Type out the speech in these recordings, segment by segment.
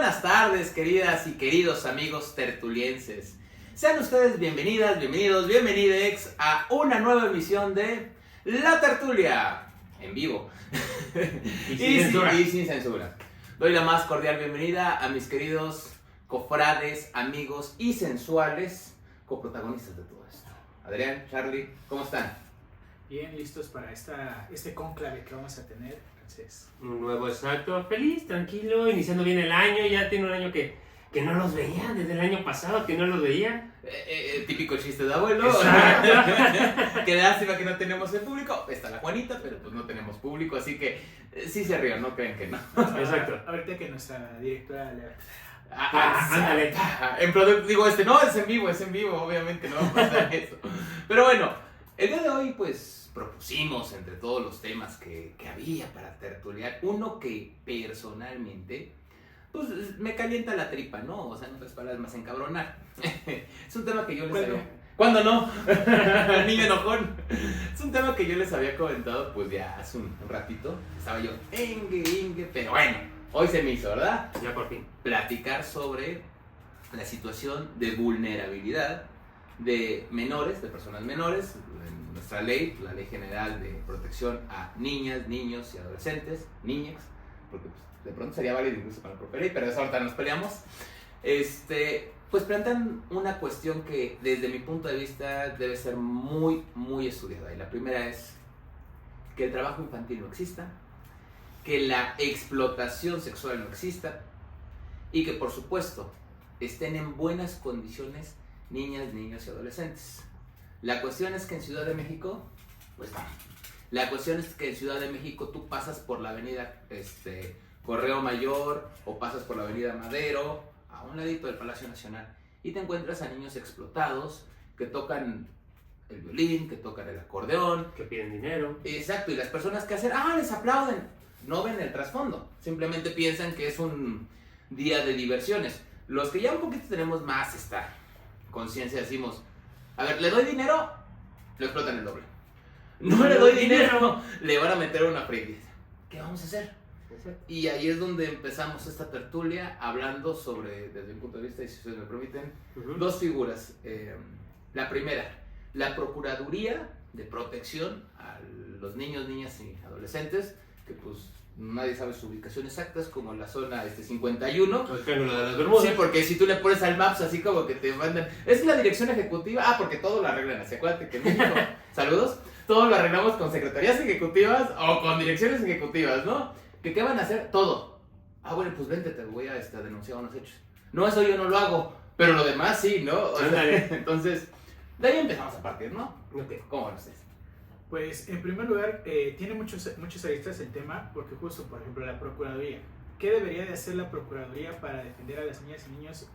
buenas tardes, queridas y queridos amigos tertulienses. Sean ustedes bienvenidas, bienvenidos, bienvenidex a una nueva emisión de La Tertulia en vivo y sin censura. Doy la más cordial bienvenida a mis queridos cofrades, amigos y sensuales coprotagonistas de todo esto. Adrián, Charlie, ¿cómo están? Bien, listos para este cónclave que vamos a tener. Entonces, un nuevo exacto, feliz, tranquilo, iniciando bien el año. Ya tiene un año que no los veía, desde el año pasado que no los veía. Típico chiste de abuelo. Qué lástima que no tenemos el público. Está la Juanita, pero pues no tenemos público, así que sí se ríen, no creen que no. Exacto. Ahorita que nuestra directora le... Ándale. Digo, no, es en vivo, obviamente no va a pasar eso. Pero bueno, el día de hoy pues propusimos entre todos los temas que había para tertuliar, uno que personalmente pues me calienta la tripa, ¿no? O sea, en otras palabras, más encabronar. Es un tema que yo les había... ¿Cuándo no? Niño enojón. Es un tema que yo les había comentado pues ya hace un ratito. Estaba yo, pero bueno, hoy se me hizo, ¿verdad? Ya por fin. Platicar sobre la situación de vulnerabilidad de menores, de personas menores, en nuestra ley, la Ley General de Protección a Niñas, Niños y Adolescentes, niñas, porque pues, de pronto sería válido incluso para la propia ley, pero eso ahorita nos peleamos. Pues plantean una cuestión que desde mi punto de vista debe ser muy, muy estudiada. Y la primera es que el trabajo infantil no exista, que la explotación sexual no exista y que por supuesto estén en buenas condiciones niñas, niños y adolescentes. La cuestión es que en Ciudad de México, pues no. La cuestión es que en Ciudad de México tú pasas por la avenida Correo Mayor o pasas por la avenida Madero, a un ladito del Palacio Nacional, y te encuentras a niños explotados que tocan el violín, que tocan el acordeón, que piden dinero. Exacto, y las personas que hacen, les aplauden, no ven el trasfondo, simplemente piensan que es un día de diversiones. Los que ya un poquito tenemos más esta conciencia decimos, a ver, ¿le doy dinero? Lo explotan el doble. No le doy dinero, le van a meter una friegue. ¿Qué vamos a hacer? Y ahí es donde empezamos esta tertulia hablando sobre, desde mi punto de vista, y si ustedes me permiten, dos figuras. La primera, la Procuraduría de Protección a los niños, niñas y adolescentes, que pues nadie sabe su ubicación exacta, es como la zona 51. El triángulo de las Bermudas. Sí, porque si tú le pones al Maps así como que te mandan, es la dirección ejecutiva, porque todo lo arreglan así, acuérdate que en México, saludos, todo lo arreglamos con secretarías ejecutivas o con direcciones ejecutivas, ¿no? ¿Qué van a hacer? Todo. Bueno, pues vente, te voy a denunciar unos hechos. No, eso yo no lo hago, pero lo demás sí, ¿no? O sea, entonces, de ahí empezamos a partir, ¿no? Okay. ¿Cómo van ustedes? Pues en primer lugar, tiene muchos aristas el tema, porque justo, por ejemplo, la Procuraduría. ¿Qué debería de hacer la Procuraduría para defender a las niñas y niños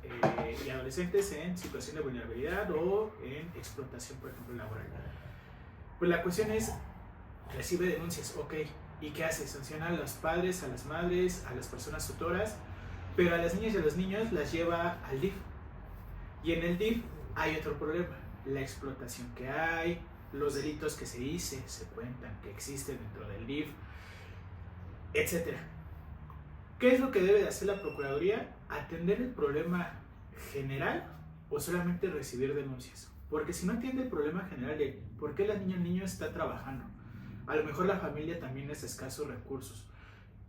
y adolescentes en situación de vulnerabilidad o en explotación, por ejemplo, laboral? Pues la cuestión es, recibe denuncias, ok, ¿y qué hace? Sanciona a los padres, a las madres, a las personas tutoras, pero a las niñas y a los niños las lleva al DIF. Y en el DIF hay otro problema, la explotación que hay, los delitos que se cuentan, que existen dentro del DIF, etc. ¿Qué es lo que debe de hacer la Procuraduría? ¿Atender el problema general o solamente recibir denuncias? Porque si no atiende el problema general de por qué la niña o el niño está trabajando, a lo mejor la familia también es de escasos recursos.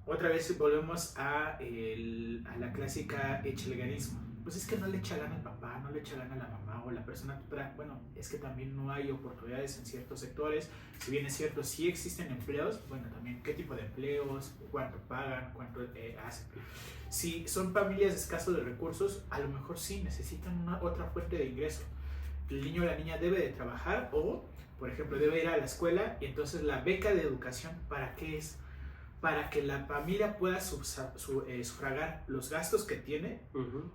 Otra vez volvemos a la clásica echeleganismo. Pues es que no le echa gana al papá, no le echa gana a la mamá o la persona tutora. Bueno, es que también no hay oportunidades en ciertos sectores. Si bien es cierto, sí existen empleos, bueno, también qué tipo de empleos, cuánto pagan, cuánto hacen. Si son familias de escasos de recursos, a lo mejor sí necesitan otra fuente de ingreso. El niño o la niña debe de trabajar o, por ejemplo, debe ir a la escuela, y entonces la beca de educación, ¿para qué es? Para que la familia pueda sufragar los gastos que tiene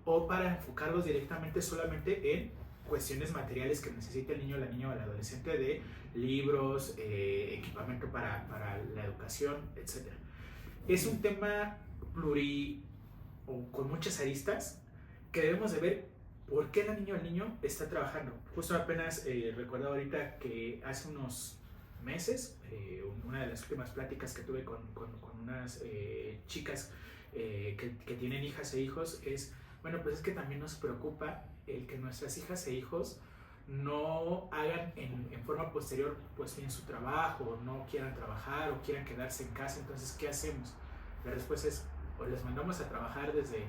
o para enfocarlos directamente solamente en cuestiones materiales que necesita el niño, la niña o el adolescente, de libros, equipamiento para la educación, etc. Es un tema con muchas aristas que debemos de ver por qué la niña o el niño está trabajando. Justo apenas recuerdo ahorita que hace unos meses, una de las últimas pláticas que tuve con unas chicas que tienen hijas e hijos es, bueno, pues es que también nos preocupa el que nuestras hijas e hijos no hagan en forma posterior pues bien su trabajo, no quieran trabajar o quieran quedarse en casa. Entonces, ¿qué hacemos? La respuesta es, o les mandamos a trabajar desde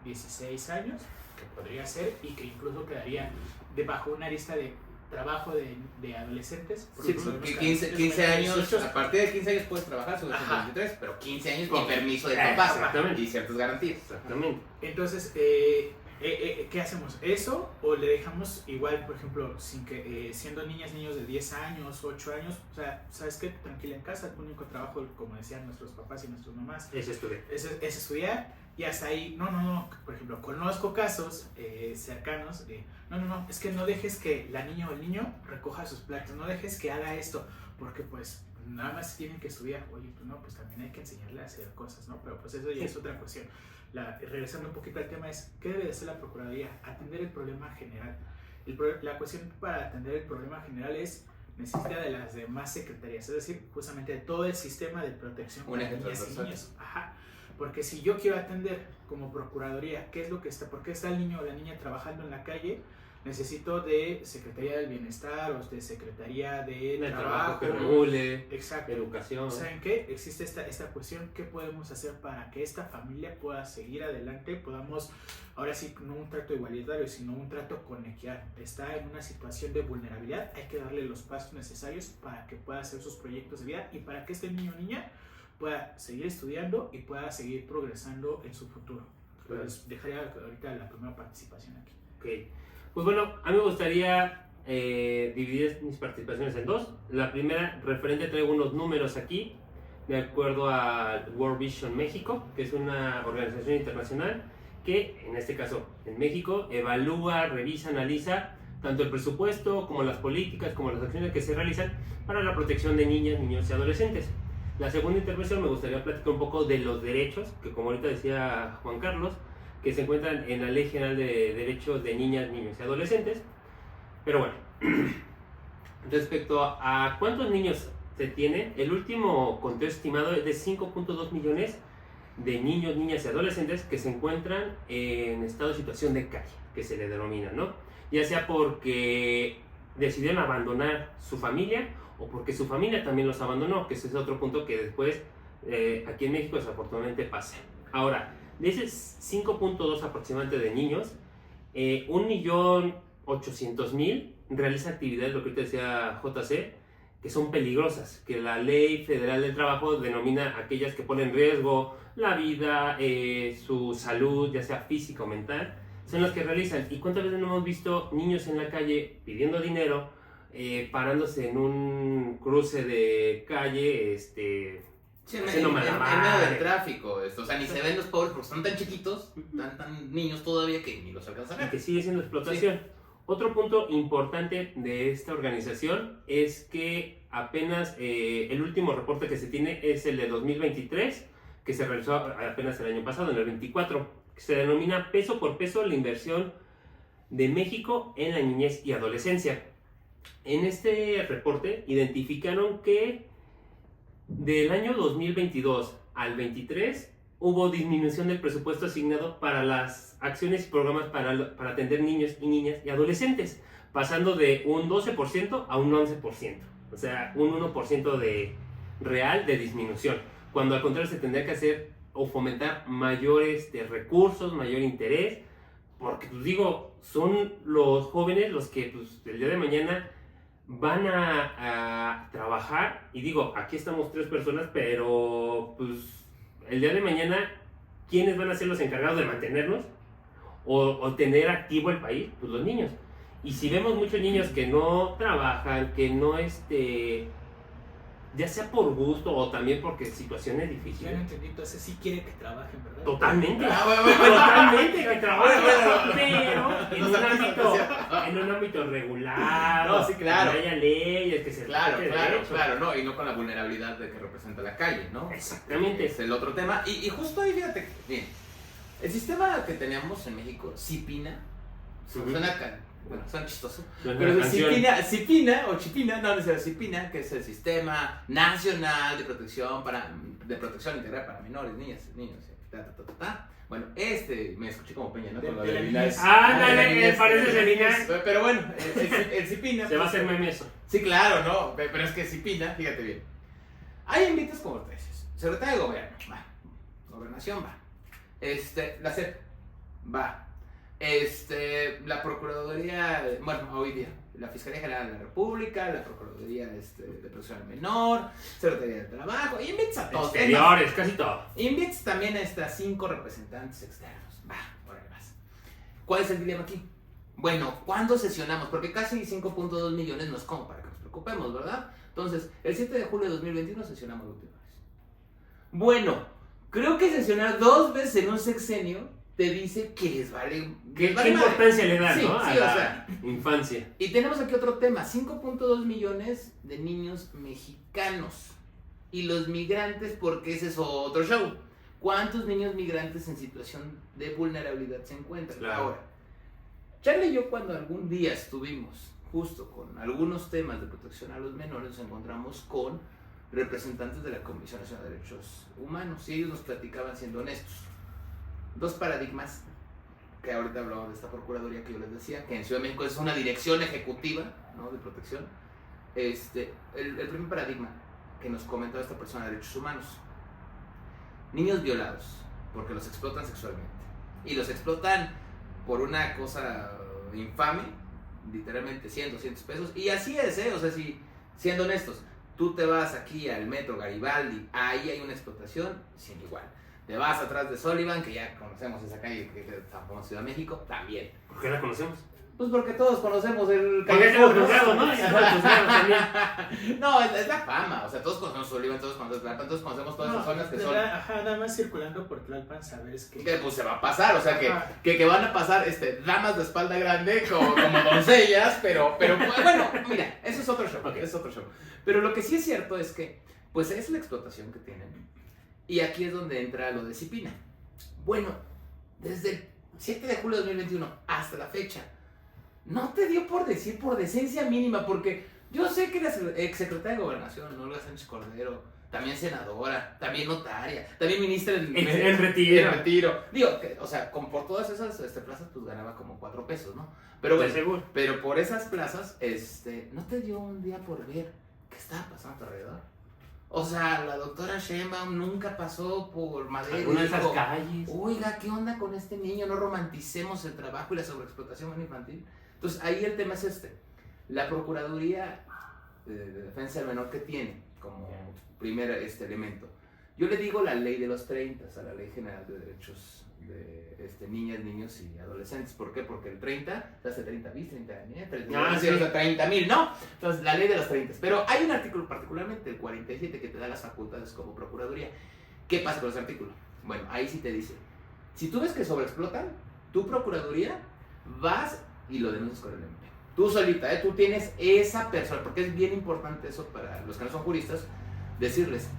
16 años, que podría ser, y que incluso quedaría debajo una lista de trabajo de adolescentes. Sí, porque 15 años, a partir de 15 años puedes trabajar sobre 23, pero 15 años con permiso de papás y ciertas garantías. Exactamente. Entonces, ¿qué hacemos? ¿Eso? ¿O le dejamos igual, por ejemplo, sin que siendo niños de 10 años, 8 años, o sea, ¿sabes qué? Tranquila en casa, tu único trabajo, como decían nuestros papás y nuestras mamás, Es estudiar. es estudiar, y hasta ahí, no, por ejemplo, conozco casos cercanos de, no, es que no dejes que la niña o el niño recoja sus platos, no dejes que haga esto, porque pues nada más tienen que estudiar. Oye, pues no, pues también hay que enseñarle a hacer cosas, ¿no? Pero pues eso ya es otra cuestión. Regresando un poquito al tema es, ¿qué debe de hacer la Procuraduría? Atender el problema general. La cuestión para atender el problema general es, necesita de las demás secretarías, es decir, justamente de todo el sistema de protección para niñas y niños. Ajá. Porque si yo quiero atender como Procuraduría, ¿qué es lo que está? ¿Por qué está el niño o la niña trabajando en la calle? Necesito de Secretaría del Bienestar o de Secretaría de Trabajo que regule, exacto. Educación. ¿Saben qué? Existe esta cuestión. ¿Qué podemos hacer para que esta familia pueda seguir adelante? Podamos, ahora sí, no un trato igualitario, sino un trato con equidad. Está en una situación de vulnerabilidad, hay que darle los pasos necesarios para que pueda hacer sus proyectos de vida y para que este niño o niña pueda seguir estudiando y pueda seguir progresando en su futuro. Pues dejaría ahorita la primera participación aquí. Ok. Pues bueno, a mí me gustaría dividir mis participaciones en dos. La primera, referente, traigo unos números aquí, de acuerdo a World Vision México, que es una organización internacional que, en este caso, en México, evalúa, revisa, analiza tanto el presupuesto como las políticas, como las acciones que se realizan para la protección de niñas, niños y adolescentes. La segunda intervención me gustaría platicar un poco de los derechos, que como ahorita decía Juan Carlos, que se encuentran en la Ley General de Derechos de Niñas, Niños y Adolescentes. Pero bueno, respecto a cuántos niños se tienen, el último conteo estimado es de 5.2 millones de niños, niñas y adolescentes que se encuentran en estado de situación de calle, que se le denomina, ¿no? Ya sea porque decidieron abandonar su familia o porque su familia también los abandonó, que ese es otro punto que después aquí en México desafortunadamente pasa. Ahora, de ese 5.2 aproximadamente de niños, 1.800.000 realizan actividades, lo que ahorita decía JC, que son peligrosas, que la Ley Federal del Trabajo denomina aquellas que ponen en riesgo la vida, su salud, ya sea física o mental, son las que realizan. ¿Y cuántas veces no hemos visto niños en la calle pidiendo dinero, parándose en un cruce de calle, Sí, en medio del tráfico, o sea, ni se ven los pobres porque son tan chiquitos, tan niños todavía que ni los alcanzan a y ver. que sigue siendo explotación. Sí. Otro punto importante de esta organización es que apenas el último reporte que se tiene es el de 2023, que se realizó apenas el año pasado, en el 24, que se denomina peso por peso la inversión de México en la niñez y adolescencia. En este reporte identificaron que del año 2022 al 23 hubo disminución del presupuesto asignado para las acciones y programas para atender niños y niñas y adolescentes, pasando de un 12% a un 11%, o sea, un 1% real de disminución, cuando al contrario se tendría que hacer o fomentar mayores recursos, mayor interés, porque pues digo, son los jóvenes los que pues, el día de mañana van a trabajar, y digo, aquí estamos 3 personas, pero pues el día de mañana, ¿quiénes van a ser los encargados de mantenernos o tener activo el país? Pues los niños. Y si vemos muchos niños que no trabajan, que no ya sea por gusto o también porque situaciones difíciles. Ya no entendí, entonces sí quieren que trabajen, ¿verdad? Totalmente, totalmente que trabajen, pero en un ámbito regular, no, sí, claro, que haya leyes, que se claro, no, y no con la vulnerabilidad de que representa la calle, ¿no? Exactamente. Es el otro tema, y justo ahí, fíjate, bien, el sistema que teníamos en México, CIPINA, suena chistoso, pero CIPINA, no es CIPINA, que es el Sistema Nacional de Protección Integral para Menores, Niñas, Niños Bueno, me escuché como Peña, ¿no? De- Con lo de la Linares. niñez. Ándale, pareces el Linares. Pero bueno, el Cipina. Se va a hacer meme eso. Sí, claro, ¿no? Pero es que Cipina, fíjate bien. Hay invitas como te dices. Secretaría de Gobierno, va. Gobernación, va. La SEP, va. La Procuraduría, bueno, hoy día, la Fiscalía General de la República, la Procuraduría de Protección al Menor, Secretaría de Trabajo, invitas a todos. Exteriores, casi todo. Invitas también a 5 representantes externos. Va, órale más. ¿Cuál es el dilema aquí? Bueno, ¿cuándo sesionamos? Porque casi 5.2 millones no es como para que nos preocupemos, ¿verdad? Entonces, el 7 de julio de 2021 sesionamos la última vez. Bueno, creo que sesionar 2 veces en un sexenio te dice que les vale. ¿Qué vale importancia le dan, sí, ¿no? Sí, a la infancia. Y tenemos aquí otro tema: 5.2 millones de niños mexicanos. Y los migrantes, porque ese es otro show. ¿Cuántos niños migrantes en situación de vulnerabilidad se encuentran? Claro. Ahora, Charlie y yo, cuando algún día estuvimos justo con algunos temas de protección a los menores, nos encontramos con representantes de la Comisión Nacional de Derechos Humanos y ellos nos platicaban, siendo honestos, 2 paradigmas que ahorita hablamos de esta procuraduría que yo les decía, que en Ciudad de México es una dirección ejecutiva, ¿no?, de protección. El primer paradigma que nos comentaba esta persona de derechos humanos: niños violados porque los explotan sexualmente y los explotan por una cosa infame, literalmente 100, 200 pesos, y así es, o sea, si, siendo honestos, tú te vas aquí al Metro Garibaldi, ahí hay una explotación sin igual. Te vas atrás de Sullivan, que ya conocemos esa calle que está como Ciudad de México, también. ¿Por qué la conocemos? Pues porque todos conocemos el Porque es el callejón, juzgado, ¿no? Y está el juzgado también. No, es la fama, o sea, todos conocemos Sullivan, todos conocemos Tlalpan, todos conocemos todas esas zonas que son... Ajá, nada más circulando por Tlalpan, sabes que... Que pues se va a pasar, o sea, Ajá. que van a pasar damas de espalda grande como doncellas, pero bueno, mira, eso es otro show, Okay. es otro show. Pero lo que sí es cierto es que, pues es la explotación que tienen, y aquí es donde entra lo de Cipina. Bueno, desde el 7 de julio de 2021 hasta la fecha, no te dio por decir por decencia mínima, porque yo sé que la exsecretaria de Gobernación, ¿no?, Olga Sánchez Cordero, también senadora, también notaria, también ministra en retiro. Digo, o sea, por todas esas plazas, pues ganaba como 4 pesos, ¿no? Pero bueno, seguro. pero por esas plazas, ¿no te dio un día por ver qué estaba pasando a tu alrededor? O sea, la doctora Sheinbaum nunca pasó por Madrid. Alguna de esas calles. Oiga, ¿qué onda con este niño? No romanticemos el trabajo y la sobreexplotación infantil. Entonces, ahí el tema es la Procuraduría de Defensa del Menor, que tiene como primer elemento. Yo le digo la ley de los 30, o sea, la Ley General de Derechos de niñas, niños y adolescentes. ¿Por qué? Porque el 30 se hace 30 bis, 30 niñas, 30 sí. o sea, 30,000, ¿no? Entonces, la ley de los 30. Pero hay un artículo, particularmente el 47, que te da las facultades como Procuraduría. ¿Qué pasa con ese artículo? Bueno, ahí sí te dice, si tú ves que sobreexplotan, tu Procuraduría vas y lo denuncias con el MP. Tú solita, tú tienes esa persona, porque es bien importante eso para los que no son juristas, decirles,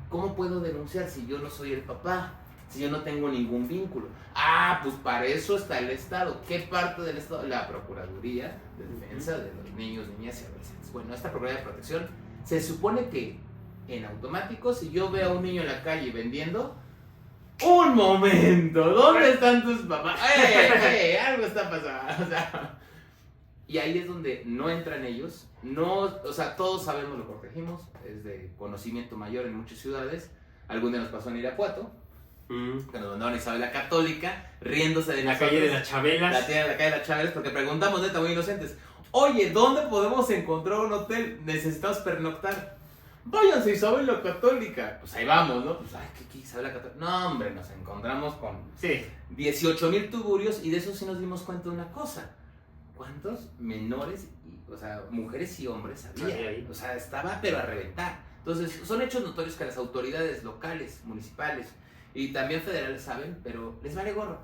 ¿cómo puedo denunciar si yo no soy el papá? Si yo no tengo ningún vínculo. Ah, pues para eso está el Estado. ¿Qué parte del Estado? La Procuraduría de Defensa de los Niños, Niñas y Adolescentes. Bueno, esta Procuraduría de Protección se supone que en automático, si yo veo a un niño en la calle vendiendo, ¡un momento! ¿Dónde están tus papás? Algo está pasando. O sea, y ahí es donde no entran ellos. No, o sea, todos sabemos, lo protegimos, es de conocimiento mayor en muchas ciudades. Algún día nos pasó en Irapuato, que nos mandaron a Isabel la Católica, riéndose de la nosotros. calle de las Chabelas. La calle de las Chabelas, porque preguntamos, neta, muy inocentes, oye, ¿dónde podemos encontrar un hotel? Necesitamos pernoctar. Váyanse a Isabel la Católica. Pues ahí vamos, ¿no? Pues, ay, ¿qué Isabel la Católica? No, hombre, nos encontramos con 18,000 tuburios, y de eso sí nos dimos cuenta de una cosa. ¿Cuántos menores, o sea, mujeres y hombres había? Ahí. O sea, estaba pero a reventar. Entonces, son hechos notorios que las autoridades locales, municipales y también federales saben, pero les vale gorro.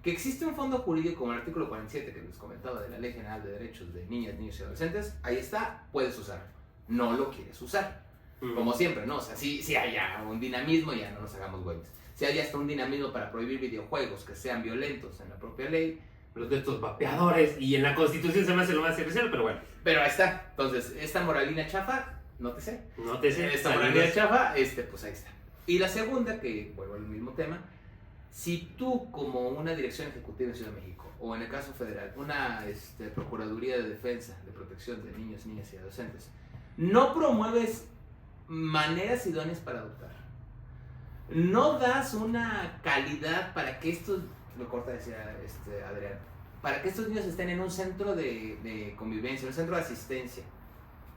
Que existe un fondo jurídico como el artículo 47 que les comentaba de la Ley General de Derechos de Niñas, Niños y Adolescentes, ahí está, puedes usarlo. No lo quieres usar. Como siempre, ¿no? O sea, si haya un dinamismo, ya no nos hagamos güeyes. Si hay hasta un dinamismo para prohibir videojuegos que sean violentos en la propia ley, los de estos vapeadores, y en la Constitución se me hace lo más especial, pero bueno. Pero ahí está. Entonces, esta moralina chafa, no te sé. No te sé. Esta moralina chafa, pues ahí está. Y la segunda, que vuelvo al mismo tema, Si tú, como una dirección ejecutiva en Ciudad de México, o en el caso federal, una Procuraduría de Defensa, de Protección de Niños, Niñas y Adolescentes, no promueves maneras idóneas para adoptar, no das una calidad para que estos, lo corta decía Adrián, para que estos niños estén en un centro de convivencia, un centro de asistencia,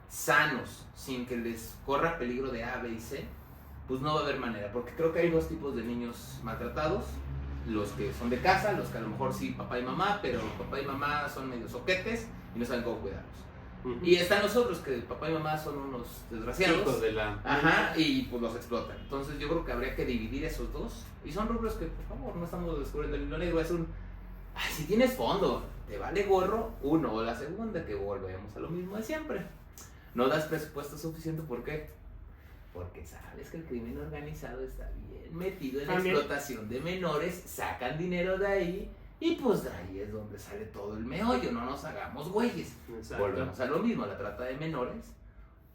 sanos, sin que les corra peligro de A, B y C, pues no va a haber manera, porque creo que hay dos tipos de niños maltratados: los que son de casa, los que a lo mejor sí papá y mamá, pero papá y mamá son medio soquetes y no saben cómo cuidarlos. Y están los otros que papá y mamá son unos desgraciados. Hijos de la... Ajá, y pues los explotan. Entonces yo creo que habría que dividir esos dos. Y son rubros que, por favor, no estamos descubriendo el hilo negro. Es un, ay, si tienes fondo, te vale gorro, uno. O la segunda, que volvemos a lo mismo de siempre. No das presupuesto suficiente, ¿por qué? Porque sabes que el crimen organizado está bien metido en la explotación de menores, sacan dinero de ahí, y pues de ahí es donde sale todo el meollo. No nos hagamos güeyes. Exacto. Volvemos a lo mismo, la trata de menores,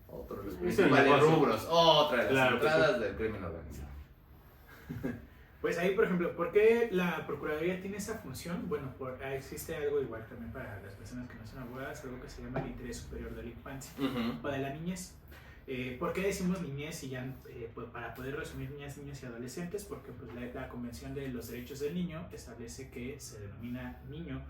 otro de los Es principales el negocio. rubros, otra de las Claro que entradas del crimen organizado. Pues ahí, por ejemplo, ¿por qué la Procuraduría tiene esa función? Bueno, existe algo igual también para las personas que no son abogadas, algo que se llama el interés superior de la infancia o de la niñez. ¿Por qué decimos niñez? Y ya pues para poder resumir niñas, niños y adolescentes, porque pues la Convención de los Derechos del Niño establece que se denomina niño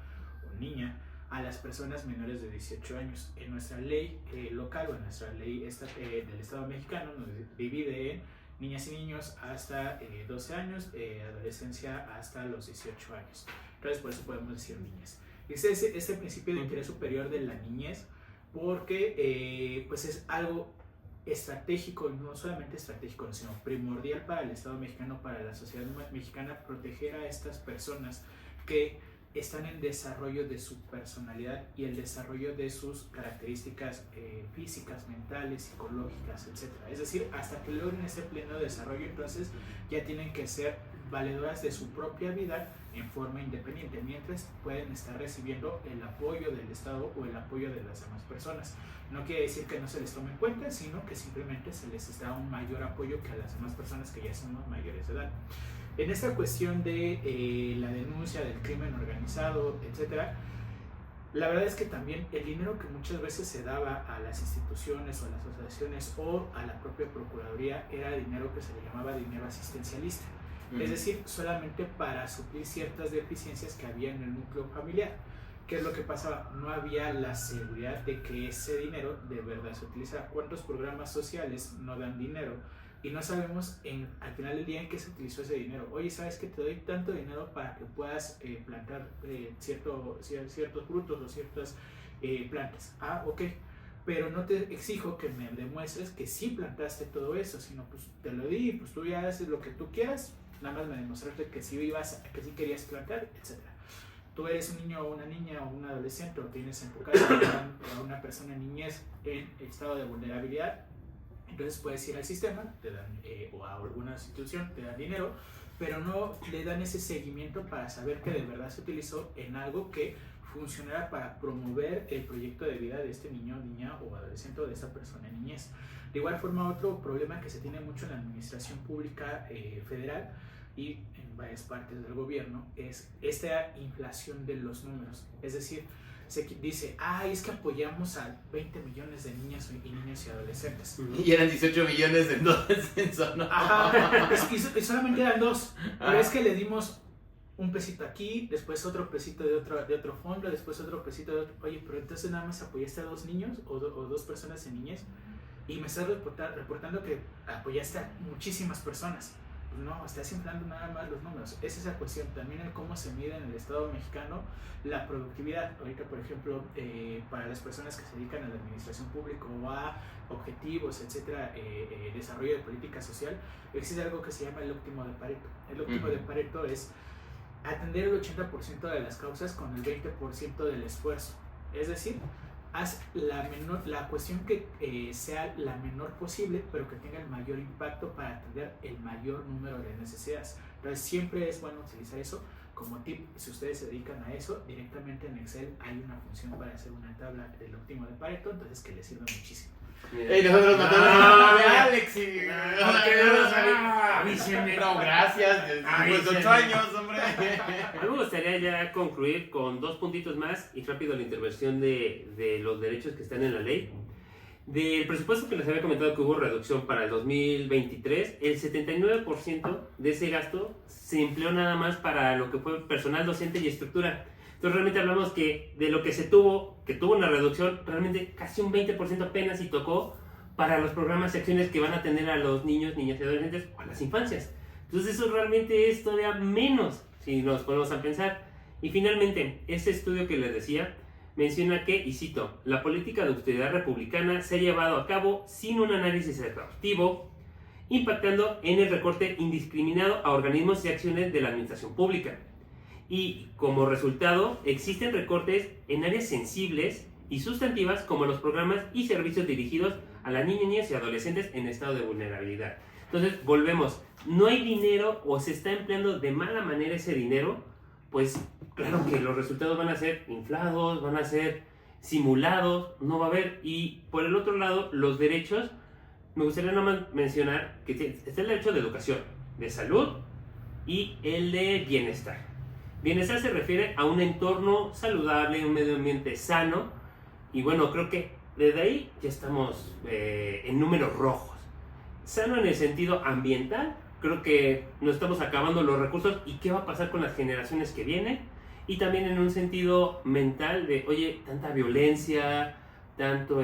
o niña a las personas menores de 18 años. En nuestra ley local o en nuestra ley del Estado mexicano nos divide en niñas y niños hasta 12 años, adolescencia hasta los 18 años. Entonces por eso podemos decir niñez. Este principio de interés superior de la niñez, porque pues es algo estratégico, no solamente estratégico, sino primordial para el Estado mexicano, para la sociedad mexicana, proteger a estas personas que están en desarrollo de su personalidad y el desarrollo de sus características físicas, mentales, psicológicas, etc. Es decir, hasta que logren ese pleno desarrollo, entonces ya tienen que ser valedoras de su propia vida en forma independiente, mientras pueden estar recibiendo el apoyo del Estado o el apoyo de las demás personas. No quiere decir que no se les tome en cuenta, sino que simplemente se les da un mayor apoyo que a las demás personas que ya son mayores de edad. En esta cuestión de la denuncia del crimen organizado, etc., la verdad es que también el dinero que muchas veces se daba a las instituciones o a las asociaciones o a la propia Procuraduría era dinero que se le llamaba dinero asistencialista. Es decir, solamente para suplir ciertas deficiencias que había en el núcleo familiar. ¿Qué es lo que pasaba? No había la seguridad de que ese dinero de verdad se utilizara. ¿Cuántos programas sociales no dan dinero? Y no sabemos al final del día en qué se utilizó ese dinero. Oye, ¿sabes que te doy tanto dinero para que puedas plantar ciertos frutos o ciertas plantas? Ah, ok. Pero no te exijo que me demuestres que sí plantaste todo eso, sino pues te lo di, pues tú ya haces lo que tú quieras, nada más me demostraste que sí querías plantar, etc. Tú eres un niño o una niña o un adolescente o tienes en tu casa a una persona en niñez en estado de vulnerabilidad, entonces puedes ir al sistema, te dan, o a alguna institución, te dan dinero, pero no le dan ese seguimiento para saber que de verdad se utilizó en algo que funcionara para promover el proyecto de vida de este niño, niña o adolescente o de esta persona en niñez. De igual forma, otro problema que se tiene mucho en la administración pública federal y en varias partes del gobierno es esta inflación de los números. Es decir, se dice, es que apoyamos a 20 millones de niñas y niños y adolescentes. Y eran 18 millones de entonces, ¿no? Ajá, y solamente eran dos. Pero es que le dimos un pesito aquí, después otro pesito de otro fondo, después otro pesito de otro. Oye, pero entonces nada más apoyaste a 2 niños o 2 personas en niñez y me estás reportando que apoyaste a muchísimas personas. Pues no, estás inflando nada más los números. Es esa cuestión. También el cómo se mide en el Estado mexicano la productividad. Ahorita, por ejemplo, para las personas que se dedican a la administración pública o a objetivos, etcétera, desarrollo de política social, existe algo que se llama el óptimo de Pareto. El óptimo de Pareto es atender el 80% de las causas con el 20% del esfuerzo. Es decir, haz la cuestión que sea la menor posible, pero que tenga el mayor impacto para atender el mayor número de necesidades. Entonces siempre es bueno utilizar eso como tip. Si ustedes se dedican a eso, directamente en Excel hay una función para hacer una tabla del óptimo de Pareto, entonces que les sirve muchísimo. Nosotros matamos a Alex y... Porque no lo sabía. avísenme. No, gracias. Desde Ay, 8 sí. años, hombre. A mí me gustaría ya concluir con 2 puntitos más y rápido la intervención de los derechos que están en la ley. Del presupuesto que les había comentado que hubo reducción para el 2023, el 79% de ese gasto se empleó nada más para lo que fue personal docente y estructura. Entonces realmente hablamos que de lo que se tuvo, que tuvo una reducción, realmente casi un 20% apenas y tocó para los programas y acciones que van a atender a los niños, niñas y adolescentes o a las infancias. Entonces eso realmente es todavía menos si nos ponemos a pensar. Y finalmente, este estudio que les decía menciona que, y cito, la política de austeridad republicana se ha llevado a cabo sin un análisis exhaustivo, impactando en el recorte indiscriminado a organismos y acciones de la administración pública. Y como resultado, existen recortes en áreas sensibles y sustantivas como los programas y servicios dirigidos a las niñas y adolescentes en estado de vulnerabilidad. Entonces, volvemos, no hay dinero o se está empleando de mala manera ese dinero, pues claro que los resultados van a ser inflados, van a ser simulados, no va a haber. Y por el otro lado, los derechos, me gustaría nada más mencionar que está el derecho de educación, de salud y el de bienestar. Bienestar se refiere a un entorno saludable, un medio ambiente sano, y bueno, creo que desde ahí ya estamos en números rojos. Sano en el sentido ambiental, creo que nos estamos acabando los recursos y qué va a pasar con las generaciones que vienen, y también en un sentido mental de, oye, tanta violencia, tanto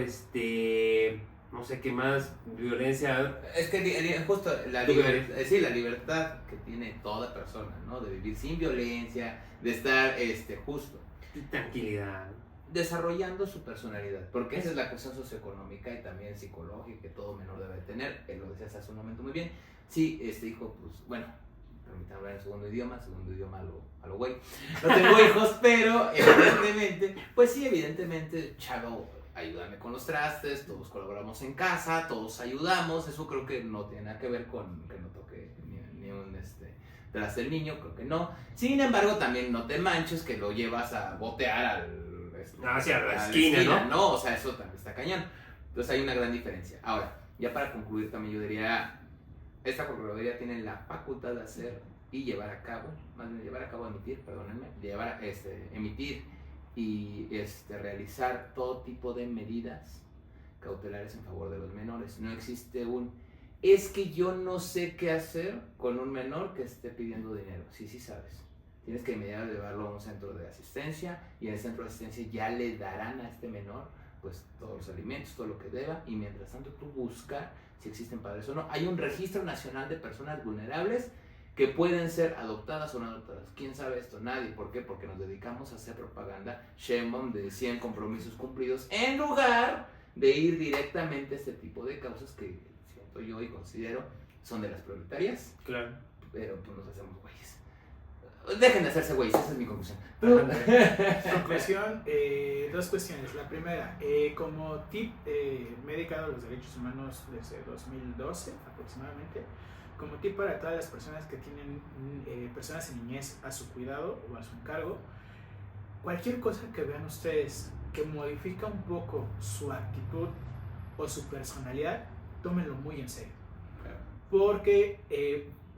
no sé qué más, violencia. Es que justo la libertad que tiene toda persona, ¿no? De vivir sin violencia, de estar justo. Tranquilidad. Desarrollando su personalidad, porque esa es la cuestión socioeconómica y también psicológica que todo menor debe tener. Lo decías hace un momento muy bien. Sí, hijo, pues bueno, permítanme hablar en segundo idioma a lo güey. No tengo hijos, pero evidentemente, pues sí, evidentemente, chavo, ayúdame con los trastes, todos colaboramos en casa, todos ayudamos. Eso creo que no tiene nada que ver con que no toque ni un traste del niño, creo que no. Sin embargo, también no te manches que lo llevas a botear hacia la esquina, ¿no? O sea, eso también está cañón. Entonces hay una gran diferencia. Ahora, ya para concluir también yo diría, esta Procuraduría tiene la facultad de hacer y llevar a cabo, emitir y realizar todo tipo de medidas cautelares en favor de los menores. No existe es que yo no sé qué hacer con un menor que esté pidiendo dinero. Sí sabes. Tienes que inmediatamente llevarlo a un centro de asistencia, y en el centro de asistencia ya le darán a este menor pues todos los alimentos, todo lo que deba, y mientras tanto tú buscar si existen padres o no. Hay un registro nacional de personas vulnerables que pueden ser adoptadas o no adoptadas. ¿Quién sabe esto? Nadie. ¿Por qué? Porque nos dedicamos a hacer propaganda Sheinbaum de 100 compromisos cumplidos, en lugar de ir directamente a este tipo de causas que siento yo y considero son de las prioritarias. Claro. Pero pues nos hacemos güeyes. Dejen de hacerse güeyes, esa es mi conclusión. Conclusión, 2 cuestiones. La primera, como tip, me he dedicado a los derechos humanos desde 2012 aproximadamente. Como tip para todas las personas que tienen personas en niñez a su cuidado o a su encargo, cualquier cosa que vean ustedes que modifica un poco su actitud o su personalidad, tómenlo muy en serio. Porque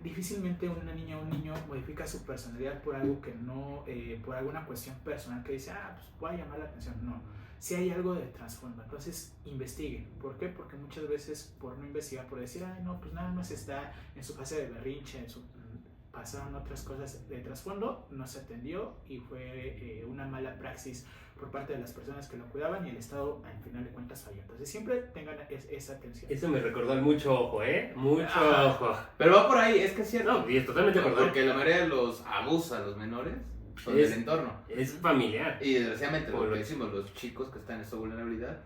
difícilmente una niña o un niño modifica su personalidad por algo que no, por alguna cuestión personal que dice, pues voy a llamar la atención. No, si hay algo de trasfondo, entonces investiguen. ¿Por qué? Porque muchas veces por no investigar, por decir, no, pues nada más está en su fase de berrinche, pasaron otras cosas de trasfondo, no se atendió y fue una mala praxis por parte de las personas que lo cuidaban, y el Estado al final de cuentas falló. Entonces siempre tengan esa atención. Eso me recordó el mucho ojo, mucho ojo. Pero va por ahí, es que es cierto. No, y es totalmente de acuerdo. Porque la mayoría de los abusos a los menores son del entorno. Es familiar. Y desgraciadamente, lo que decimos, los chicos que están en esta vulnerabilidad,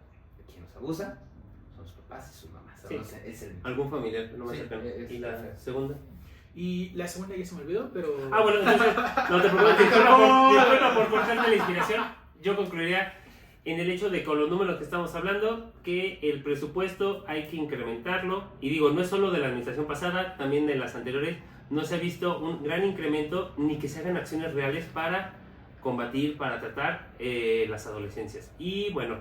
quien los abusa son sus papás y sus mamás. Sí. Es algún familiar, no más cercano. ¿Y la segunda? Y la segunda ya se me olvidó, pero... Bueno, entonces, no te preocupes, disculpa por cortarte la inspiración. Yo concluiría en el hecho de, con los números que estamos hablando, que el presupuesto hay que incrementarlo. Y digo, no es solo de la administración pasada, también de las anteriores. No se ha visto un gran incremento, ni que se hagan acciones reales para combatir, para tratar las adolescencias. Y bueno,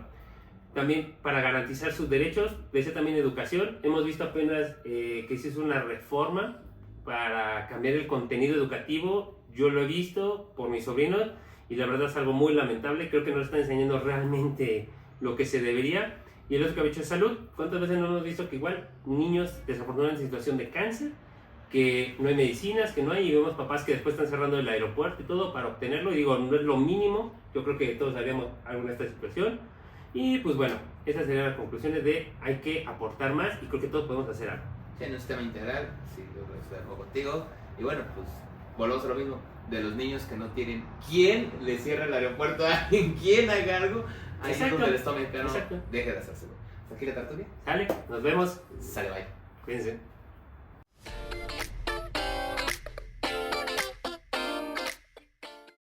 también para garantizar sus derechos, desde también educación. Hemos visto apenas que se hizo una reforma para cambiar el contenido educativo. Yo lo he visto por mis sobrinos y la verdad es algo muy lamentable. Creo que no están enseñando realmente lo que se debería. Y el otro que ha dicho es salud. ¿Cuántas veces no hemos visto que igual niños desafortunadamente en situación de cáncer, que no hay medicinas, que no hay, y vemos papás que después están cerrando el aeropuerto y todo para obtenerlo? Y digo, no es lo mínimo. Yo creo que todos haríamos algo en esta situación. Y pues bueno, esas serían las conclusiones de hay que aportar más y creo que todos podemos hacer algo. Sí, en un sistema integral, sí, yo estoy de acuerdo contigo. Y bueno, pues volvemos a lo mismo, de los niños que no tienen quién les cierre el aeropuerto a alguien, quién haga algo, ahí es donde les tome el piano, deje de hacérselo. Hasta aquí la tertulia. Sale, nos vemos. Sale, bye. Cuídense.